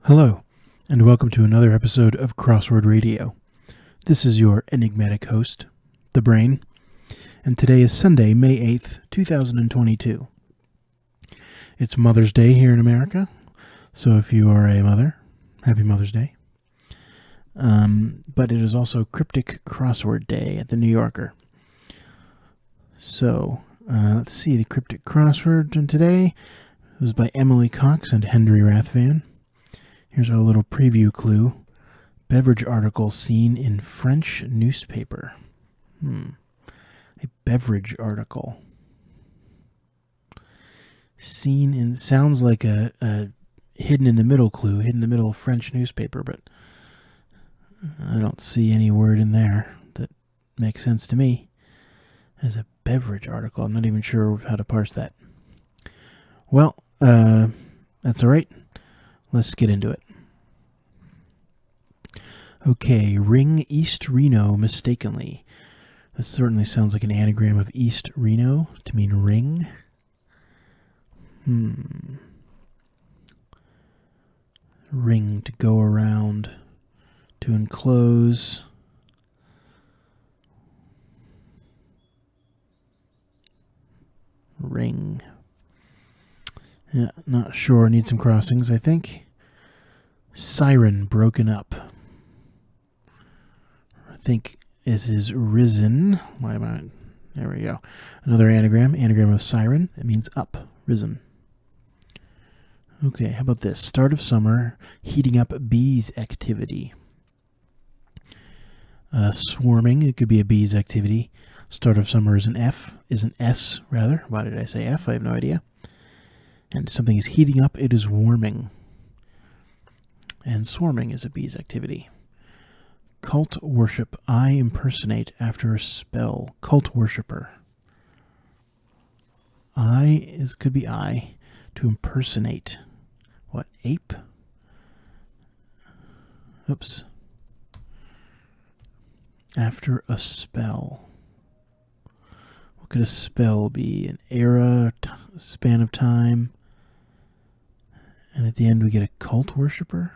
Hello, and welcome to another episode of Crossword Radio. This is your enigmatic host, The Brain, and today is Sunday, May 8th, 2022. It's Mother's Day here in America, so if you are a mother, happy Mother's Day. But it is also Cryptic Crossword Day at the New Yorker. So, let's see, the Cryptic Crossword today was by Emily Cox and Henry Rathvan. Here's our little preview clue. Beverage article seen in French newspaper. A beverage article. Seen in, sounds like a hidden in the middle clue, hidden in the middle of French newspaper, but I don't see any word in there that makes sense to me as a beverage article. I'm not even sure how to parse that. Well, that's all right. Let's get into it. Okay, ring East Reno mistakenly. This certainly sounds like an anagram of East Reno to mean ring. Ring, to go around, to enclose. Ring. Yeah, not sure. Need some crossings, I think. Siren, broken up. I think this is risen. Why am I? There we go. Another anagram. Anagram of siren. It means up, risen. Okay, how about this? Start of summer, heating up bees activity. Swarming, it could be a bees activity. Start of summer is an F, is an S rather. Why did I say F? I have no idea. And something is heating up, it is warming. And swarming is a bees activity. Cult worship, I impersonate after a spell. Cult worshipper. Could be I, to impersonate. What, ape? Oops. After a spell. What could a spell be? An era, span of time. And at the end we get a cult worshipper?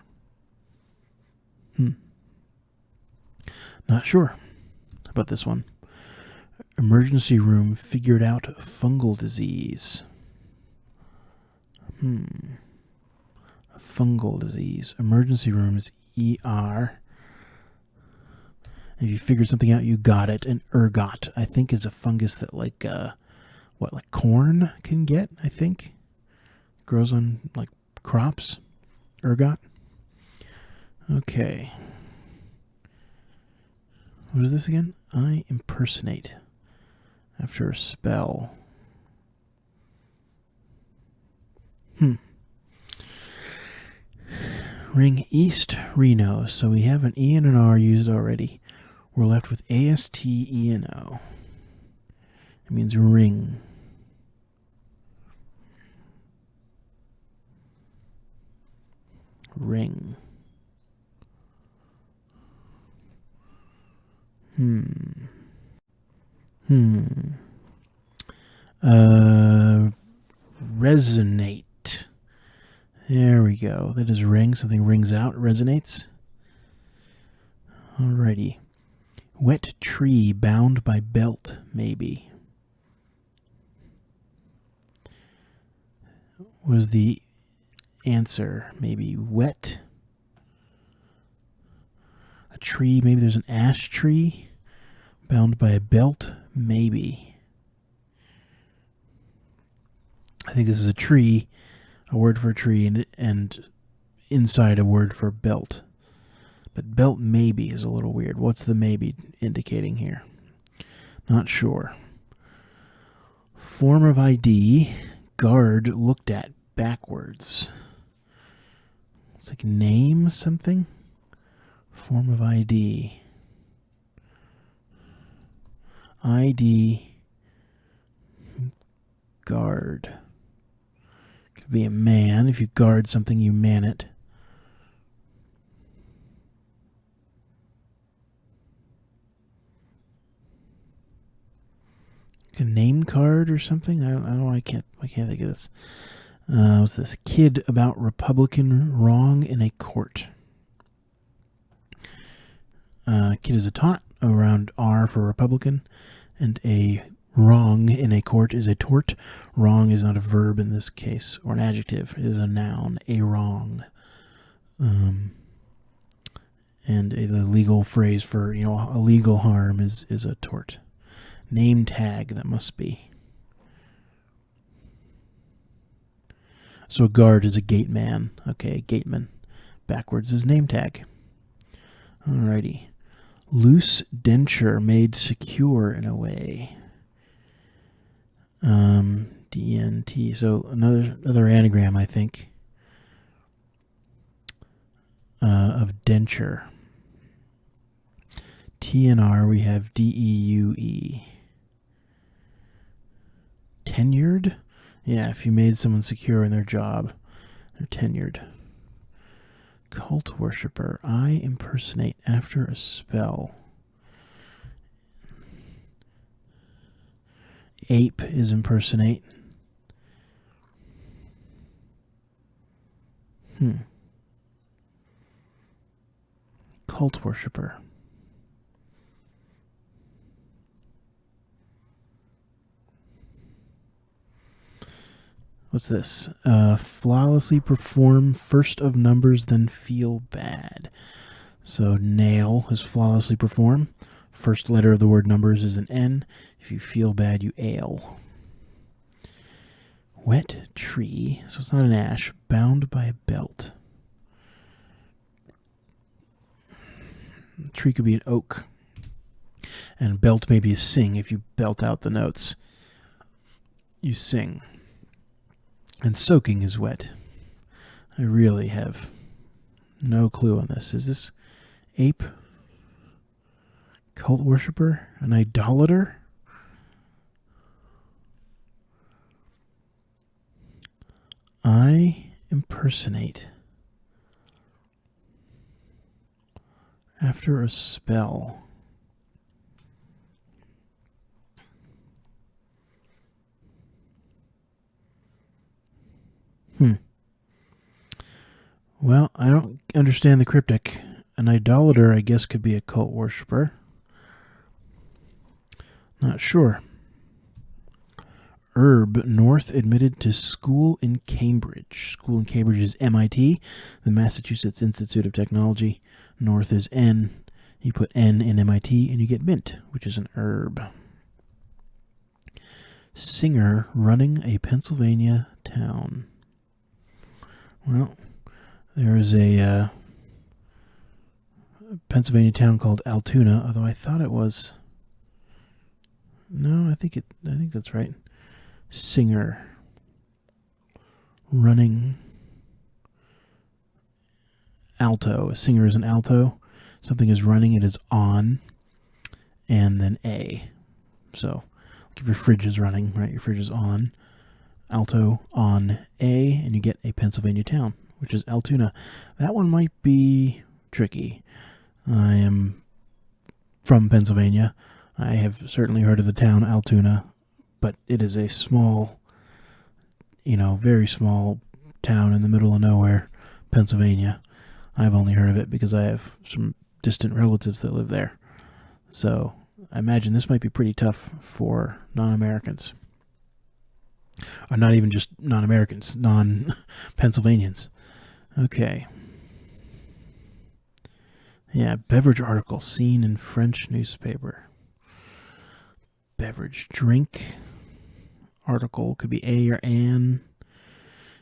Not sure. How about this one? Emergency room figured out fungal disease. Fungal disease. Emergency room is ER. If you figured something out, you got it. And ergot, I think, is a fungus that like corn can get, I think. Grows on like crops. Ergot. Okay. What is this again? I impersonate after a spell. Ring East Reno. So we have an E and an R used already. We're left with ASTENO. It means ring. Ring. Resonate. There we go. That is ring. Something rings out, resonates. Alrighty. Wet tree bound by belt, maybe. What is the answer? Maybe wet. A tree, maybe there's an ash tree bound by a belt, maybe. I think this is a tree, a word for a tree, and inside a word for belt. But belt maybe is a little weird. What's the maybe indicating here? Not sure. Form of ID, guard looked at backwards. It's like name something. Form of ID. ID. Guard. Could be a man. If you guard something, you man it. A name card or something? I don't know. I can't think of this. What's this? Kid about Republican wrong in a court. Kid is a taunt, around R for Republican, and a wrong in a court is a tort. Wrong is not a verb in this case, or an adjective. It is a noun, a wrong. And the legal phrase for, a legal harm is a tort. Name tag, that must be. So a guard is a gate man. Okay, gateman. Backwards is name tag. Alrighty. Loose denture made secure in a way. DNT. So another anagram, I think, of denture. TNR, we have DEUE. Tenured? Yeah, if you made someone secure in their job, they're tenured. Cult worshiper. I impersonate after a spell. Ape is impersonate. Cult worshiper. What's this? Flawlessly perform first of numbers, then feel bad. So nail is flawlessly perform. First letter of the word numbers is an N. If you feel bad, you ail. Wet tree. So it's not an ash. Bound by a belt. A tree could be an oak. And belt may be a sing. If you belt out the notes, you sing. And soaking is wet. I really have no clue on this. Is this ape? Cult worshiper? An idolater? I impersonate after a spell. Well, I don't understand the cryptic. An idolater, I guess, could be a cult worshiper. Not sure. Herb, North admitted to school in Cambridge. School in Cambridge is MIT, the Massachusetts Institute of Technology. North is N. You put N in MIT and you get mint, which is an herb. Singer running a Pennsylvania town. Well, there is a Pennsylvania town called Altoona, although I thought it was. No, I think that's right. Singer running alto. A singer is an alto. Something is running, it is on, and then A. So, if your fridge is running, right? Your fridge is on. Alto on A, and you get a Pennsylvania town, which is Altoona. That one might be tricky. I am from Pennsylvania. I have certainly heard of the town Altoona, but it is a small, very small town in the middle of nowhere, Pennsylvania. I've only heard of it because I have some distant relatives that live there. So I imagine this might be pretty tough for non-Americans. Or not even just non-Americans, non-Pennsylvanians. Okay. Yeah, beverage article seen in French newspaper. Beverage drink article could be A or an.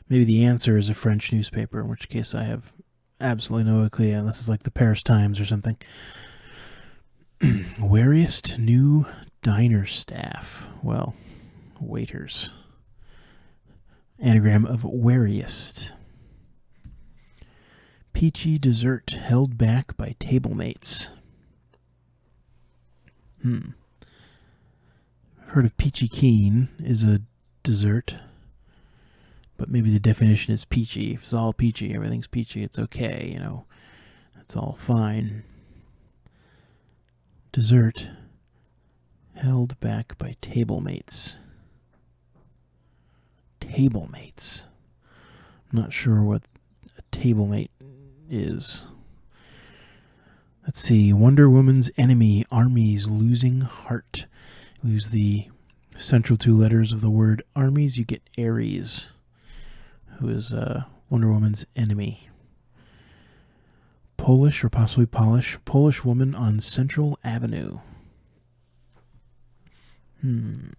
Maybe the answer is a French newspaper, in which case I have absolutely no clue, unless it's like the Paris Times or something. Wariest new diner staff. Well, waiters. Anagram of wariest. Peachy dessert held back by table mates. I've heard of peachy keen is a dessert, but maybe the definition is peachy. If it's all peachy, everything's peachy, it's okay, It's all fine. Dessert held back by table mates. Table mates. Not sure what a tablemate is. Let's see. Wonder Woman's enemy, armies, losing heart. Lose the central two letters of the word armies, you get Ares, who is Wonder Woman's enemy. Polish or possibly Polish. Polish woman on Central Avenue. The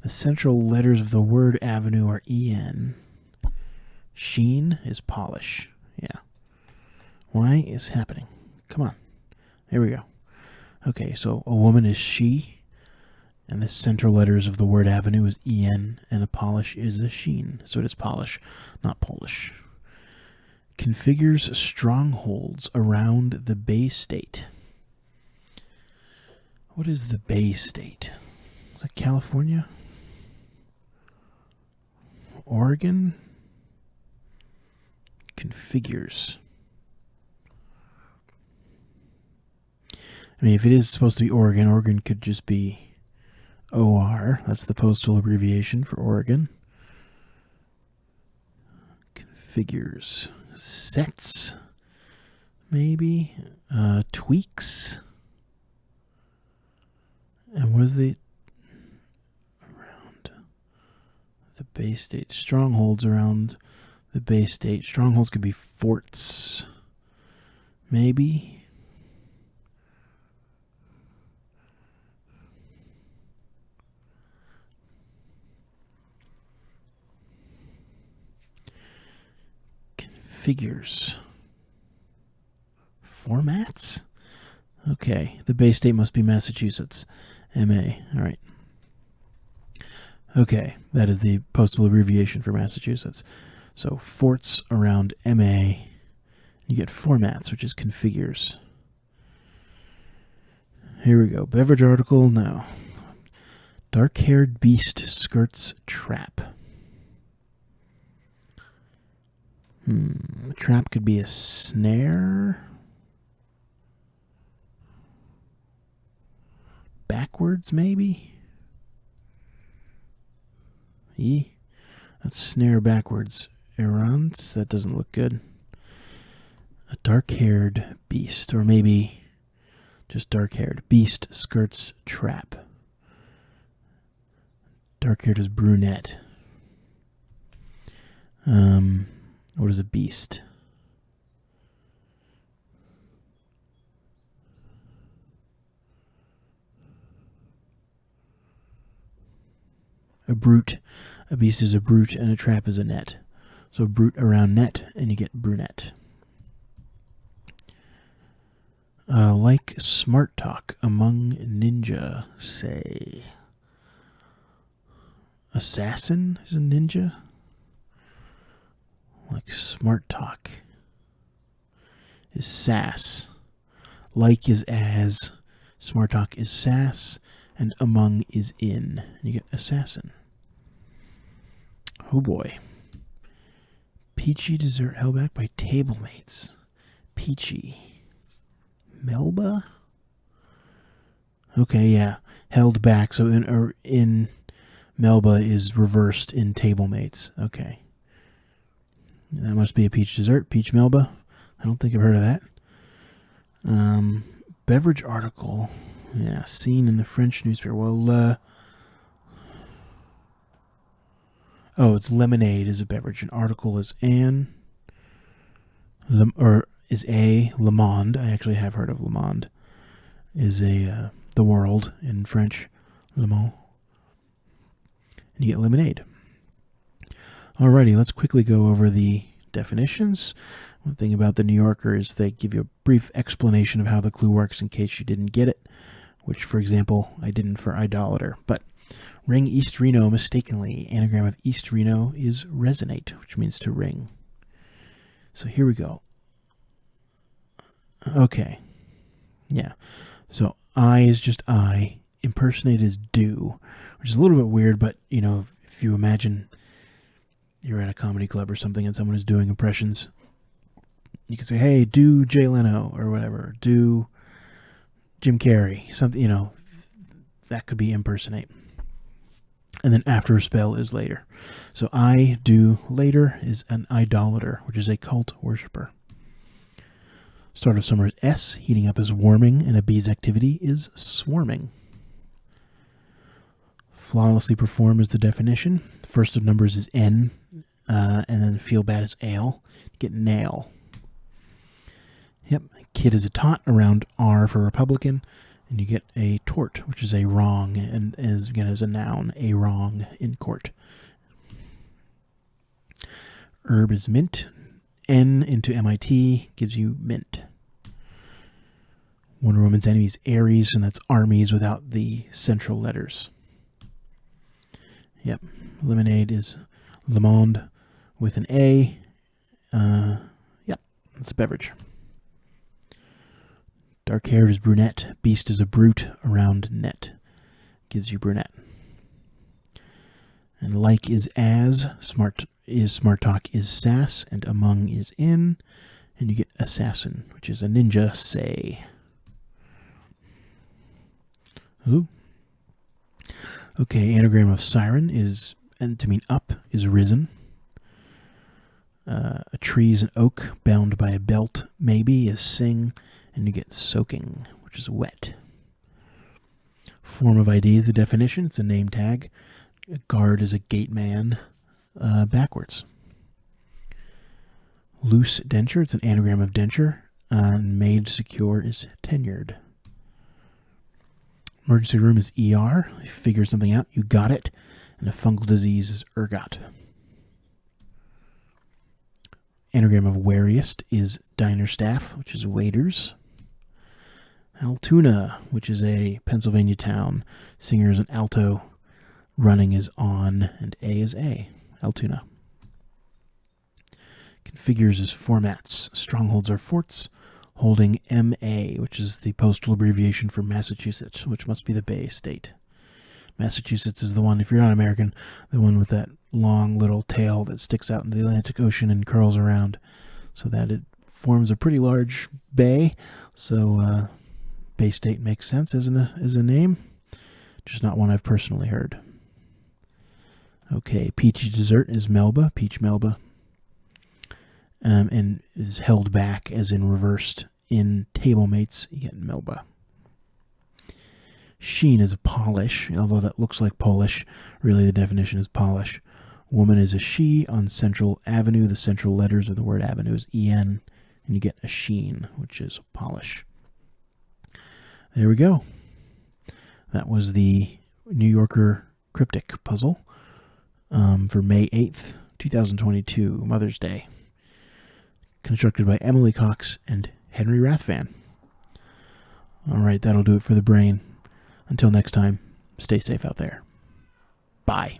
central letters of the word avenue are EN. Sheen is Polish. Yeah. Why is happening? Come on. There we go. Okay, so a woman is she, and the central letters of the word avenue is EN, and a Polish is a Sheen. So it is Polish, not Polish. Configures strongholds around the Bay State. What is the Bay State? Is that California? Oregon? Configures. I mean, if it is supposed to be Oregon, Oregon could just be OR. That's the postal abbreviation for Oregon. Configures. Sets. Maybe. Tweaks. And what is the... around the Bay State. Strongholds around the Bay State. Strongholds could be forts. Maybe. Figures. Formats? Okay, the Bay State must be Massachusetts. MA, alright. Okay, that is the postal abbreviation for Massachusetts. So, forts around MA. You get formats, which is configures. Here we go. Beverage article, no. Dark-haired beast skirts trap. A trap could be a snare. Backwards, maybe? That's snare backwards. Around? That doesn't look good. A dark-haired beast, or maybe just dark-haired. Beast skirts trap. Dark-haired is brunette. What is a beast? A brute. A beast is a brute, and a trap is a net. So brute around net, and you get brunette. Like smart talk among ninja, say. Assassin is a ninja? Like smart talk is sass. Like is as. Smart talk is sass. And among is in. And you get assassin. Oh boy. Peachy dessert held back by tablemates. Peachy. Melba? Okay, yeah. Held back. So in Melba is reversed in tablemates. Okay. That must be a peach dessert. Peach Melba. I don't think I've heard of that. Beverage article. Yeah, seen in the French newspaper. Well, oh, it's lemonade is a beverage. An article is Le Monde. I actually have heard of Le Monde. Is the world in French. Le Monde. And you get lemonade. Alrighty, let's quickly go over the definitions. One thing about the New Yorker is they give you a brief explanation of how the clue works in case you didn't get it, which, for example, I didn't for idolater. But ring East Reno mistakenly. Anagram of East Reno is resonate, which means to ring. So here we go. Okay. Yeah. So I is just I. Impersonate is do, which is a little bit weird, but, you know, if you imagine you're at a comedy club or something and someone is doing impressions, you can say, hey, do Jay Leno or whatever, do Jim Carrey, something, you know, that could be impersonate. And then after a spell is later. So I do later is an idolater, which is a cult worshiper. Start of summer is S. Heating up is warming, and a bee's activity is swarming. Flawlessly perform is the definition. The first of numbers is N, and then feel bad is ale. You get nail. Yep, kid is a tot, around R for Republican, and you get a tort, which is a wrong, and is again as a noun, a wrong in court. Herb is mint. N into MIT gives you mint. Wonder Woman's enemy is Ares, and that's armies without the central letters. Yep, lemonade is Le Monde with an A. Yep, that's a beverage. Dark hair is brunette. Beast is a brute, around net. Gives you brunette. And like is as. Smart talk is sass. And among is in. And you get assassin, which is a ninja say. Ooh. Okay, anagram of siren is, and to mean up, is risen. A tree is an oak, bound by a belt, maybe, is sing. And you get soaking, which is wet. Form of ID is the definition. It's a name tag. A guard is a gate man, backwards. Loose denture. It's an anagram of denture. Made secure is tenured. Emergency room is ER. You figure something out, you got it. And a fungal disease is ergot. Anagram of wariest is diner staff, which is waiters. Altoona, which is a Pennsylvania town. Singer is an alto. Running is on, and A is A. Altoona. Configures is formats. Strongholds are forts. Holding MA, which is the postal abbreviation for Massachusetts, which must be the Bay State. Massachusetts is the one, if you're not American, the one with that long little tail that sticks out into the Atlantic Ocean and curls around, so that it forms a pretty large bay. So Bay State makes sense as a name, just not one I've personally heard. Okay, peachy dessert is Melba, peach Melba, and is held back as in reversed. In table mates, you get Melba. Sheen is a polish, although that looks like Polish. Really, the definition is polish. Woman is a she on Central Avenue. The central letters of the word avenue is EN, and you get a sheen, which is polish. There we go. That was the New Yorker Cryptic puzzle for May 8th, 2022, Mother's Day. Constructed by Emily Cox and Henry Rathvan. All right, that'll do it for the brain. Until next time, stay safe out there. Bye.